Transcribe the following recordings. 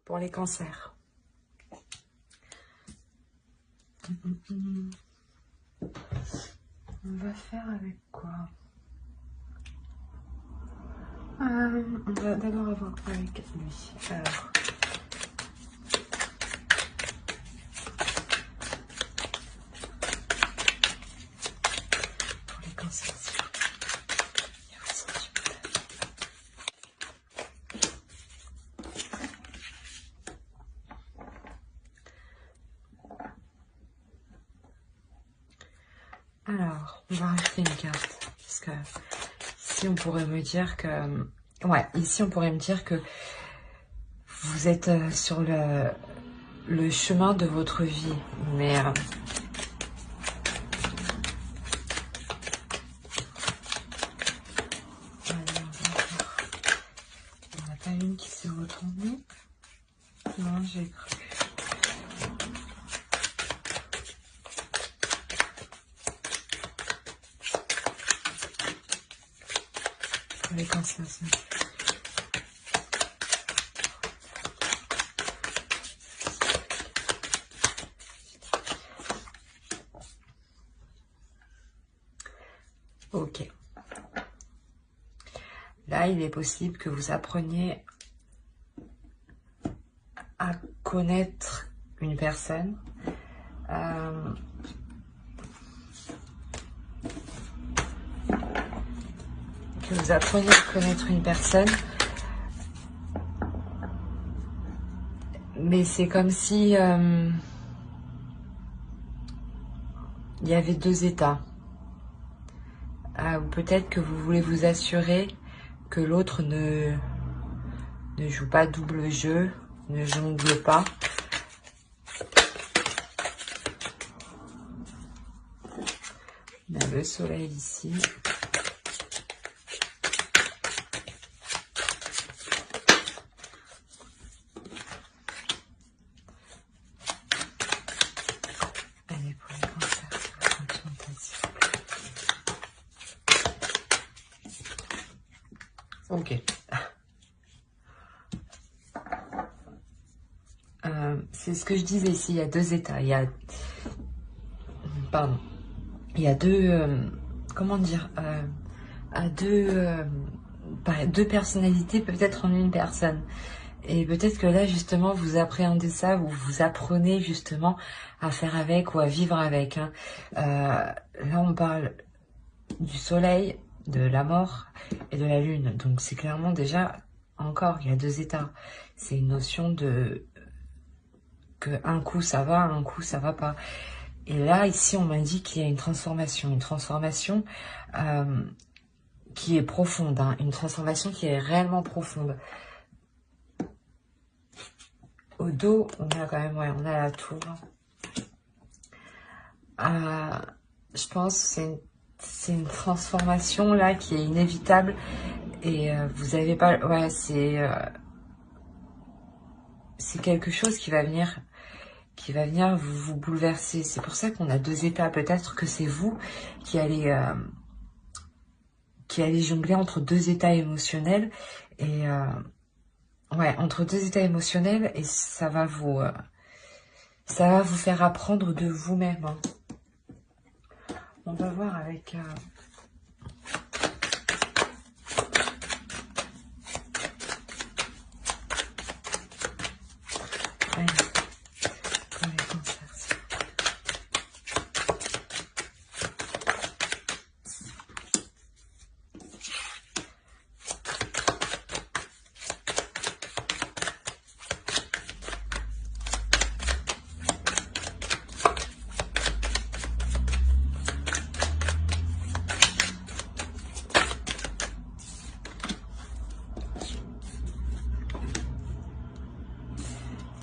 pour les cancers. On va faire avec quoi? On va d'abord avoir avec lui. Alors, pour les cancers, il faut sentir. Alors, on va rajouter une carte. Parce que ici, on pourrait me dire que... Ouais, ici, on pourrait me dire que vous êtes sur le chemin de votre vie. Mais... il n'y en a pas une qui s'est retournée. Non, j'ai cru. Pour les cancers, ça. Ok. Là, il est possible que vous appreniez à connaître une personne. Que vous appreniez à connaître une personne. Mais c'est comme si il y avait deux états. Ou peut-être que vous voulez vous assurer que l'autre ne joue pas double jeu, ne jongle pas. On a le soleil ici. Allez, pour les cancers, ça va être fantastique. Ok. C'est ce que je disais ici, il y a deux états. Il y a... Pardon. Il y a deux... comment dire deux personnalités peut-être en une personne. Et peut-être que là, justement, vous appréhendez ça, ou vous apprenez justement à faire avec ou à vivre avec. Hein. Là, on parle du soleil, de la mort et de la lune. Donc, c'est clairement déjà, encore, il y a deux états. C'est une notion de... que un coup ça va, un coup ça va pas. Et là, ici, on m'indique qu'il y a une transformation qui est profonde, hein, une transformation qui est réellement profonde. Au dos, on a quand même, ouais, on a la tour. Je pense que c'est une transformation là qui est inévitable et vous avez pas, ouais, c'est quelque chose qui va venir vous bouleverser. C'est pour ça qu'on a deux états. Peut-être que c'est vous qui allez jongler entre deux états émotionnels et ouais, entre deux états émotionnels, et ça va vous faire apprendre de vous-même. Hein. On va voir avec... allez, pour les cancers.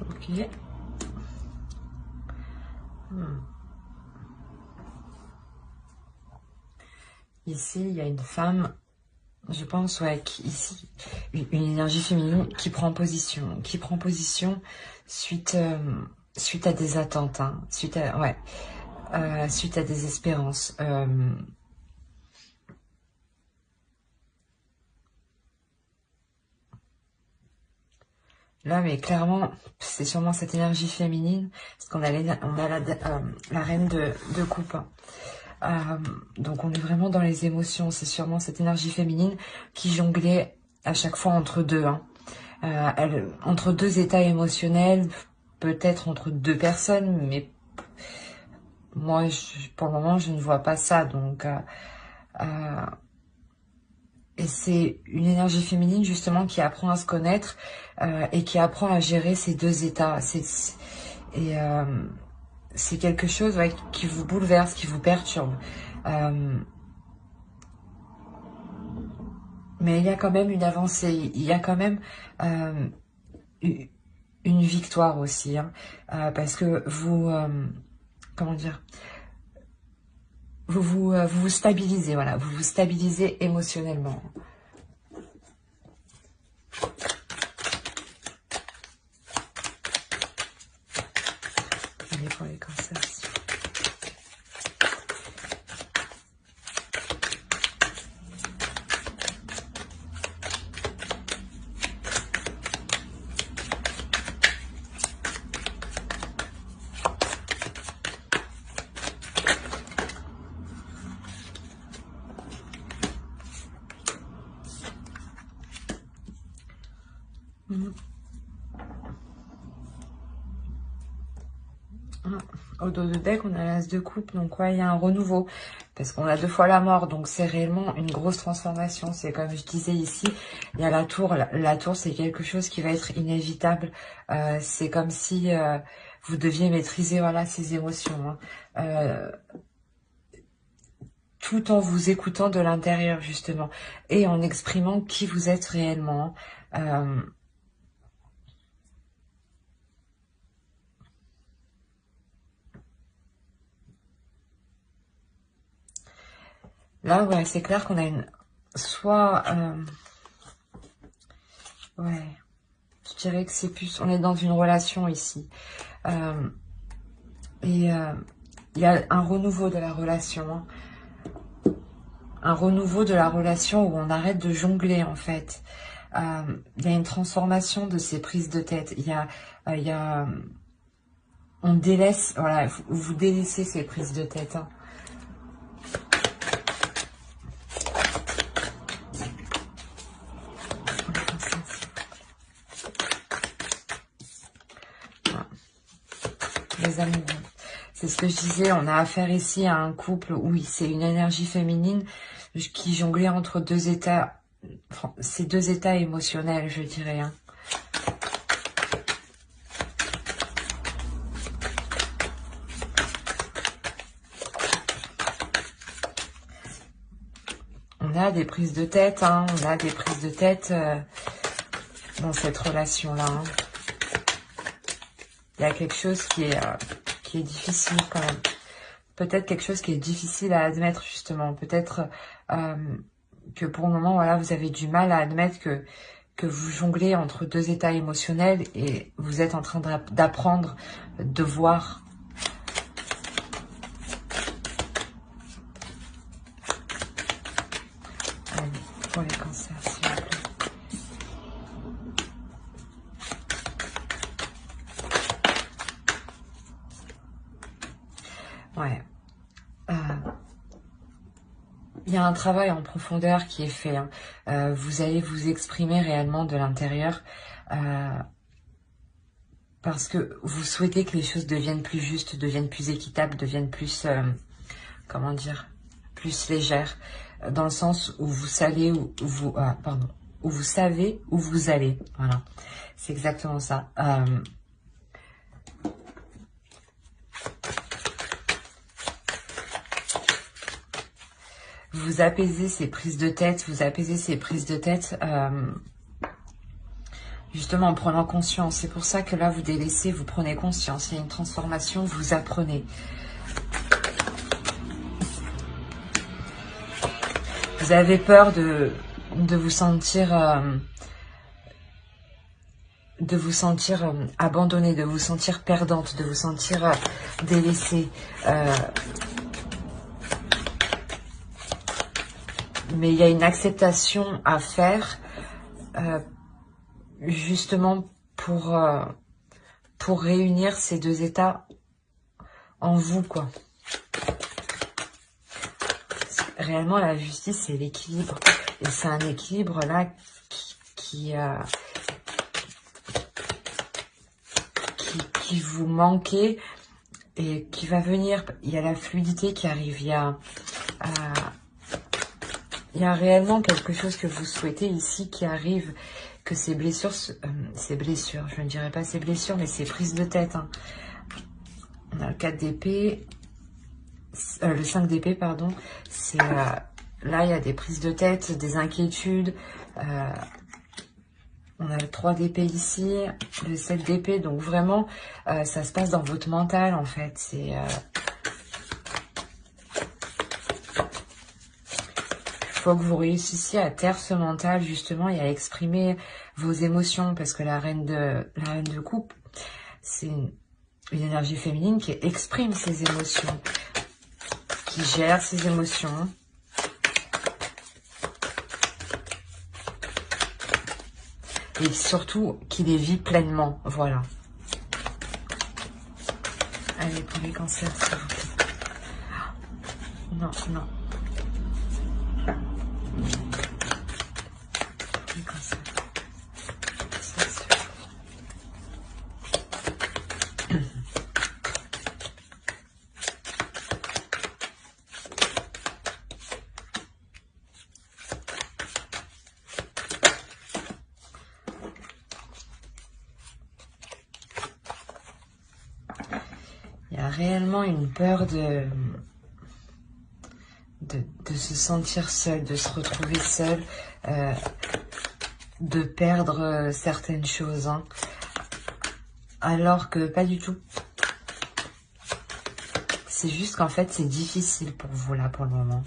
Ok. Ici, il y a une femme, je pense, ouais, ici, une énergie féminine qui prend position suite à des attentes, hein, suite à des espérances. Là, mais clairement, c'est sûrement cette énergie féminine, parce qu'on a, la reine de coupe. Donc on est vraiment dans les émotions, c'est sûrement cette énergie féminine qui jonglait à chaque fois entre deux. Entre deux états émotionnels, peut-être entre deux personnes, mais moi, pour le moment, je ne vois pas ça. Donc, et c'est une énergie féminine justement qui apprend à se connaître et qui apprend à gérer ces deux états. C'est quelque chose qui vous bouleverse, qui vous perturbe. Mais il y a quand même une avancée, il y a quand même une victoire aussi, parce que vous, comment dire, vous stabilisez, voilà, vous vous stabilisez émotionnellement. Allez, pour les cancers. Au dos de deck, on a l'as de coupe, donc ouais, il y a un renouveau, parce qu'on a deux fois la mort, donc c'est réellement une grosse transformation. C'est comme je disais ici, il y a la tour. La tour, c'est quelque chose qui va être inévitable. C'est comme si vous deviez maîtriser, voilà, ces émotions, tout en vous écoutant de l'intérieur, justement, et en exprimant qui vous êtes réellement. Là, ouais, c'est clair qu'on a soit... ouais, je dirais que c'est plus... On est dans une relation ici. Il y a un renouveau de la relation. Un renouveau de la relation où on arrête de jongler, en fait. Il y a une transformation de ces prises de tête. On délaisse... Voilà, vous délaissez ces prises de tête, Les amoureux. C'est ce que je disais, on a affaire ici à un couple où c'est une énergie féminine qui jonglait entre deux états, ces deux états émotionnels, je dirais. On a des prises de tête, on a des prises de tête dans cette relation-là. Il y a quelque chose qui est difficile quand même. Peut-être quelque chose qui est difficile à admettre, justement. Peut-être que pour le moment, voilà, vous avez du mal à admettre que vous jonglez entre deux états émotionnels et vous êtes en train d'apprendre, de voir. Allez, pour les cancers, s'il vous plaît. Ouais. Il y a un travail en profondeur qui est fait. Vous allez vous exprimer réellement de l'intérieur parce que vous souhaitez que les choses deviennent plus justes, deviennent plus équitables, deviennent plus, comment dire, plus légères, dans le sens où vous savez où vous savez où vous allez. Voilà, c'est exactement ça. Vous apaisez ces prises de tête, justement en prenant conscience. C'est pour ça que là, vous délaissez, vous prenez conscience. Il y a une transformation, vous apprenez. Vous avez peur de vous sentir... abandonnée, de vous sentir perdante, de vous sentir délaissée. Mais il y a une acceptation à faire, justement pour réunir ces deux états en vous, quoi. Réellement, la justice, c'est l'équilibre. Et c'est un équilibre, là, qui vous manquait et qui va venir. Il y a la fluidité qui arrive. Il y a réellement quelque chose que vous souhaitez ici qui arrive. Que ces blessures, je ne dirais pas ces blessures, mais ces prises de tête. Hein. On a le 4 d'épée, le 5 d'épée, pardon. C'est là, il y a des prises de tête, des inquiétudes. On a le 3 d'épée ici, le 7 d'épée. Donc vraiment, ça se passe dans votre mental, en fait. C'est... faut que vous réussissiez à taire ce mental, justement, et à exprimer vos émotions. Parce que la reine de coupe, c'est une énergie féminine qui exprime ses émotions, qui gère ses émotions. Et surtout, qui les vit pleinement. Voilà. Allez, pour les cancers, s'il vous plaît. Non, non. Les cancers. Il y a réellement une peur de se sentir seul, de se retrouver seul, de perdre certaines choses, hein. Alors que pas du tout. C'est juste qu'en fait, c'est difficile pour vous, là, pour le moment.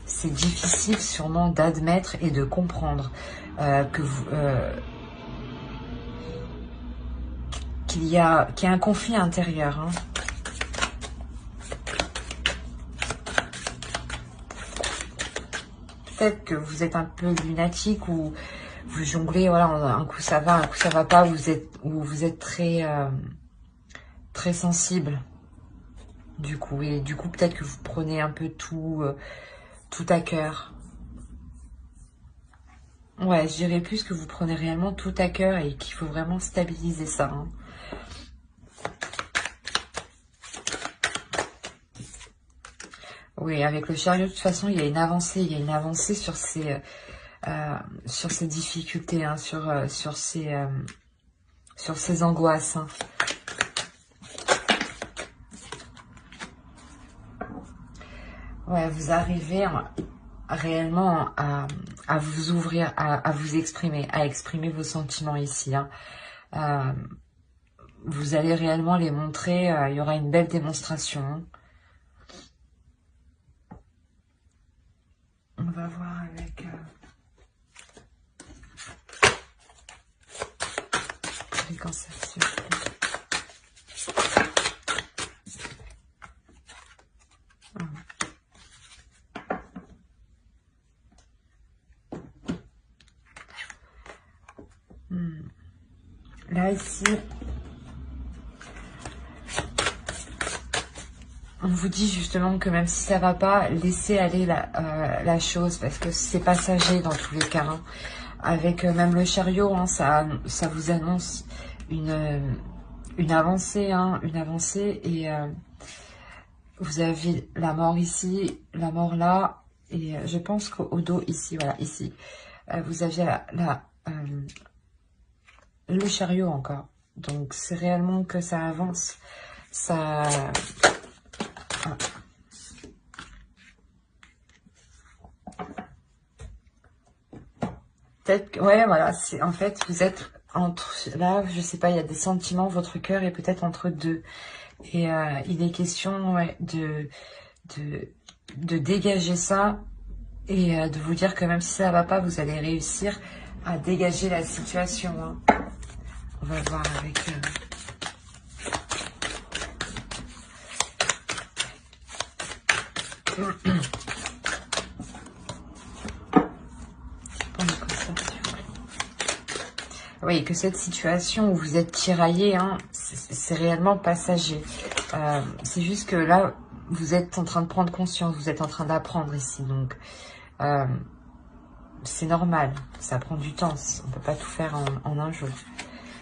C'est difficile, sûrement, d'admettre et de comprendre que vous... qu'il y a un conflit intérieur, hein. Peut-être que vous êtes un peu lunatique ou vous jonglez, voilà, un coup ça va, un coup ça va pas, vous êtes très très sensible. Du coup, et du coup peut-être que vous prenez un peu tout à cœur. Ouais, je dirais plus que vous prenez réellement tout à cœur et qu'il faut vraiment stabiliser ça, hein. Oui, avec le chariot, de toute façon, il y a une avancée sur ces difficultés, hein, sur ces angoisses, hein. Ouais, vous arrivez réellement à vous ouvrir, à vous exprimer, à exprimer vos sentiments ici, hein. Vous allez réellement les montrer, il y aura une belle démonstration. On va voir avec les cancers. Là, ici, on vous dit justement que même si ça va pas, laissez aller la chose, parce que c'est passager dans tous les cas, hein. Avec même le chariot, hein, ça vous annonce une avancée, hein, une avancée, et vous avez la mort ici, la mort là, et je pense qu'au dos ici, voilà, ici, vous aviez le chariot encore. Donc c'est réellement que ça avance, ça... Ah. Peut-être que, ouais, voilà, c'est en fait, vous êtes entre, là, je sais pas, il y a des sentiments, votre cœur est peut-être entre deux. Et il est question, ouais, de dégager ça et de vous dire que même si ça va pas, vous allez réussir à dégager la situation, hein. On va voir avec... Oui, que cette situation où vous êtes tiraillé, hein, c'est réellement passager. C'est juste que là, vous êtes en train de prendre conscience, vous êtes en train d'apprendre ici. Donc, c'est normal, ça prend du temps. On ne peut pas tout faire en un jour.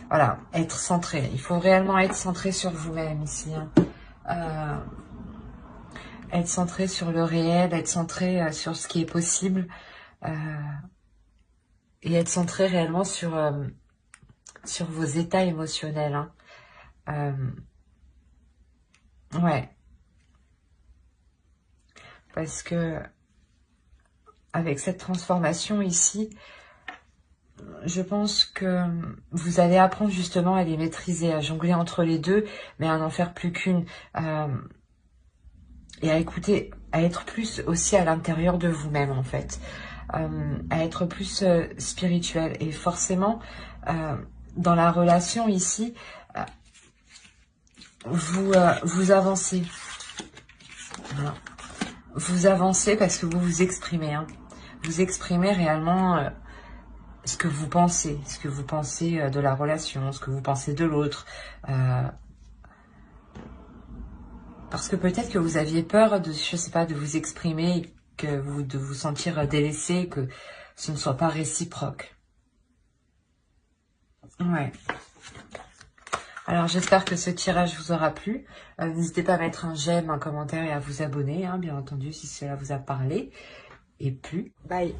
Voilà, être centré. Il faut réellement être centré sur vous-même ici. Hein. Être centré sur le réel, être centré sur ce qui est possible. Et être centré réellement sur vos états émotionnels. Hein. Ouais. Parce que avec cette transformation ici, je pense que vous allez apprendre justement à les maîtriser, à jongler entre les deux, mais à n'en faire plus qu'une. Et à écouter, à être plus aussi à l'intérieur de vous-même en fait. À être plus spirituel. Et forcément, dans la relation ici, vous avancez. Voilà. Vous avancez parce que vous vous exprimez. Hein. Vous exprimez réellement ce que vous pensez de la relation, ce que vous pensez de l'autre. Parce que peut-être que vous aviez peur de, je sais pas, de vous exprimer, de vous sentir délaissé, que ce ne soit pas réciproque. Ouais. Alors, j'espère que ce tirage vous aura plu. N'hésitez pas à mettre un j'aime, un commentaire et à vous abonner, hein, bien entendu, si cela vous a parlé et plu. Bye.